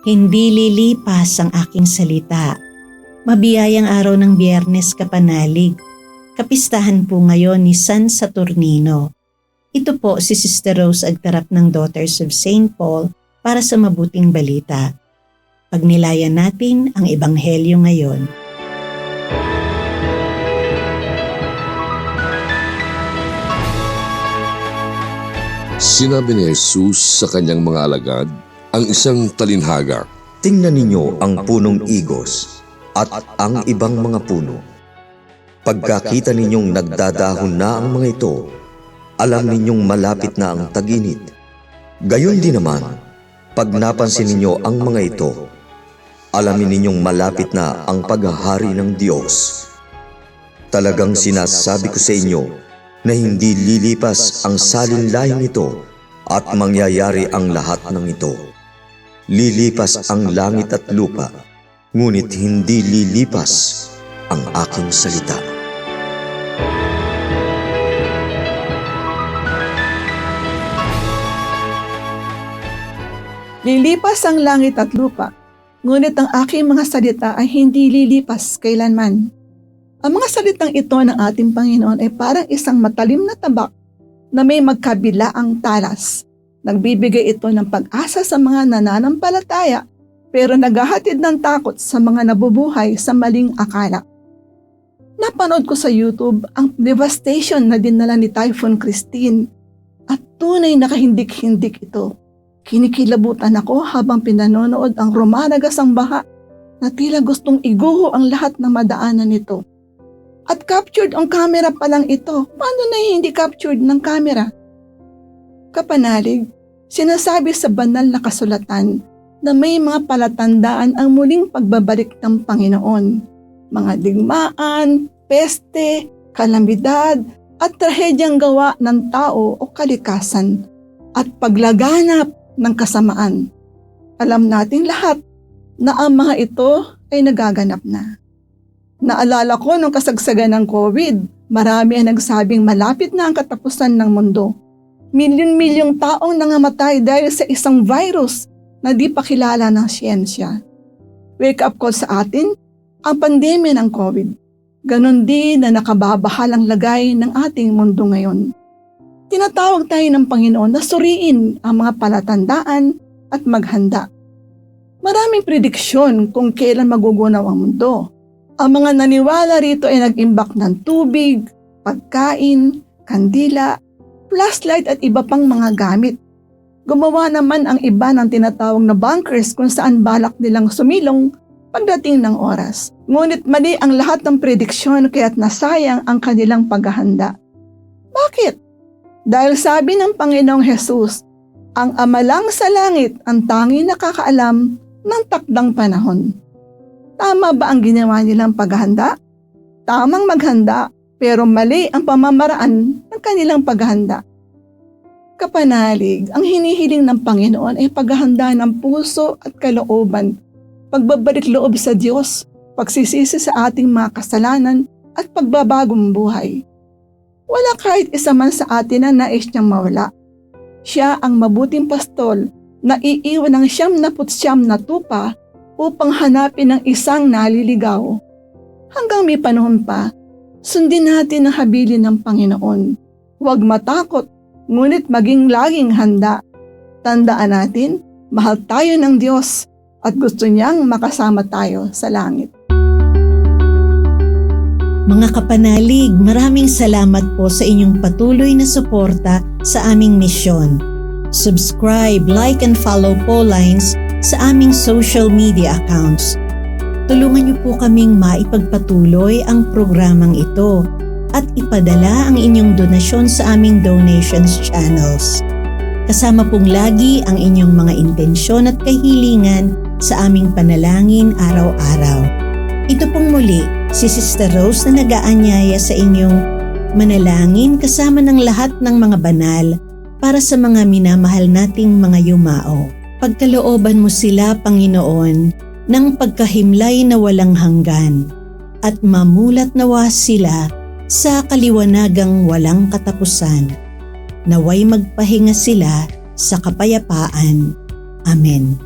Hindi lilipas ang aking salita. Mabiyayang araw ng Biyernes Kapanalig. Kapistahan po ngayon ni San Saturnino. Ito po si Sister Rose Agtarap ng Daughters of St. Paul para sa mabuting balita. Pagnilayan natin ang Ebanghelyo ngayon. Sinabi ni Jesus sa kanyang mga alagad ang isang talinhaga. Tingnan ninyo ang punong igos at ang ibang mga puno. Pagkakita ninyong nagdadahon na ang mga ito, alam ninyong malapit na ang tag-init. Gayon din naman, pag napansin ninyo ang mga ito, alamin ninyong malapit na ang paghahari ng Diyos. Talagang sinasabi ko sa inyo na hindi lilipas ang salinlaing ito at mangyayari ang lahat ng ito. Lilipas ang langit at lupa, ngunit hindi lilipas ang aking salita. Lilipas ang langit at lupa, ngunit ang aking mga salita ay hindi lilipas kailanman. Ang mga salitang ito ng ating Panginoon ay parang isang matalim na tabak na may magkabilaang talas. Nagbibigay ito ng pag-asa sa mga nananampalataya pero naghahatid ng takot sa mga nabubuhay sa maling akala. Napanood ko sa YouTube ang devastation na dinala ni Typhoon Christine at tunay na kahindik-hindik ito. Kinikilabutan ako habang pinanonood ang rumaragasang baha na tila gustong iguho ang lahat ng madaanan nito. At captured on camera pa lang ito. Paano na hindi captured ng camera? Kapanalig, sinasabi sa banal na kasulatan na may mga palatandaan ang muling pagbabalik ng Panginoon. Mga digmaan, peste, kalamidad, at trahedyang gawa ng tao o kalikasan, at paglaganap ng kasamaan. Alam nating lahat na ang mga ito ay nagaganap na. Naalala ko nung kasagsagan ng COVID, marami ang nagsabing malapit na ang katapusan ng mundo. Milyon-milyong taong nangamatay dahil sa isang virus na di pa kilala ng siyensya. Wake up call sa atin, ang pandemya ng COVID. Ganon din na nakababahalang lagay ng ating mundo ngayon. Tinatawag tayo ng Panginoon na suriin ang mga palatandaan at maghanda. Maraming prediksyon kung kailan magugunaw ang mundo. Ang mga naniwala rito ay nag-imbak ng tubig, pagkain, kandila, flashlight at iba pang mga gamit. Gumawa naman ang iba ng tinatawag na bunkers kung saan balak nilang sumilong pagdating ng oras. Ngunit mali ang lahat ng prediksyon kaya't nasayang ang kanilang paghahanda. Bakit? Dahil sabi ng Panginoong Hesus, ang Ama lang sa langit ang tanging nakakaalam ng takdang panahon. Tama ba ang ginawa nilang paghahanda? Tamang maghanda, pero mali ang pamamaraan ng kanilang paghahanda. Kapanalig, ang hinihiling ng Panginoon ay paghahanda ng puso at kalooban, pagbabalik loob sa Diyos, pagsisisi sa ating mga kasalanan at pagbabagong buhay. Wala kahit isa man sa atin na nais niyang mawala. Siya ang mabuting pastol na iiwan ng 99 na tupa upang hanapin ang isang naliligaw. Hanggang may panahon pa, sundin natin ang habilin ng Panginoon. Huwag matakot, ngunit maging laging handa. Tandaan natin, mahal tayo ng Diyos at gusto niyang makasama tayo sa langit. Mga kapanalig, maraming salamat po sa inyong patuloy na suporta sa aming misyon. Subscribe, like, and follow Paulines sa aming social media accounts. Tulungan niyo po kaming maipagpatuloy ang programang ito at ipadala ang inyong donasyon sa aming donations channels. Kasama pong lagi ang inyong mga intensyon at kahilingan sa aming panalangin araw-araw. Ito pong muli, si Sister Rose na nag-aanyaya sa inyong manalangin kasama ng lahat ng mga banal para sa mga minamahal nating mga yumao. Pagkalooban mo sila, Panginoon, ng pagkahimlay na walang hanggan at mamulat nawa sila sa kaliwanagang walang katapusan. Naway magpahinga sila sa kapayapaan. Amen.